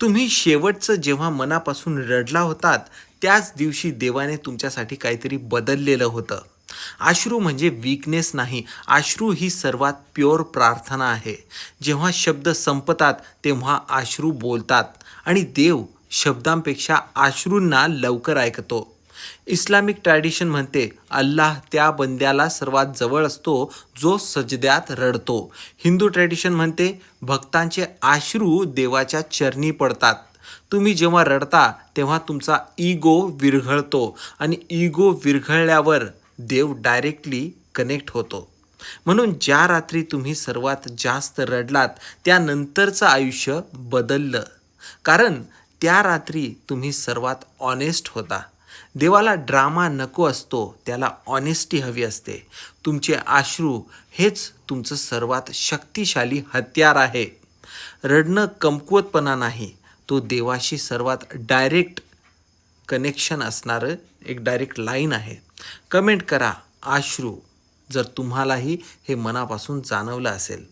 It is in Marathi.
तुम्ही शेवटचं जेव्हा मनापासून रडला होतात, त्याच दिवशी देवाने तुमच्यासाठी काहीतरी बदललेलं होतं. अश्रू म्हणजे वीकनेस नाही, अश्रू ही सर्वात प्युअर प्रार्थना आहे. जेव्हा शब्द संपतात, तेव्हा अश्रू बोलतात आणि देव शब्दांपेक्षा अश्रूंना लवकर ऐकतो. इस्लामिक ट्रॅडिशन म्हणते, अल्लाह त्या बंद्याला सर्वात जवळ असतो जो सजद्यात रडतो. हिंदू ट्रॅडिशन म्हणते, भक्तांचे अश्रू देवाच्या चरणी पडतात. तुम्ही जेव्हा रडता तेव्हा तुमचा इगो विरघळतो आणि इगो विरघळल्यावर देव डायरेक्टली कनेक्ट होतो. म्हणून ज्या रात्री तुम्ही सर्वात जास्त रडलात, त्यानंतरचं आयुष्य बदललं. कारण त्या रात्री तुम्ही सर्वात ऑनेस्ट होता. देवाला ड्रामा नको असतो, त्याला ऑनेस्टी हवी असते. तुमचे अश्रू हेच तुमचं सर्वात शक्तिशाली हत्यार आहे. रडणं कमकुवतपणा नाही, तो देवाशी सर्वात डायरेक्ट कनेक्शन असणारं एक डायरेक्ट लाईन आहे. कमेंट करा अश्रू, जर तुम्हालाही हे मनापासून जाणवलं असेल.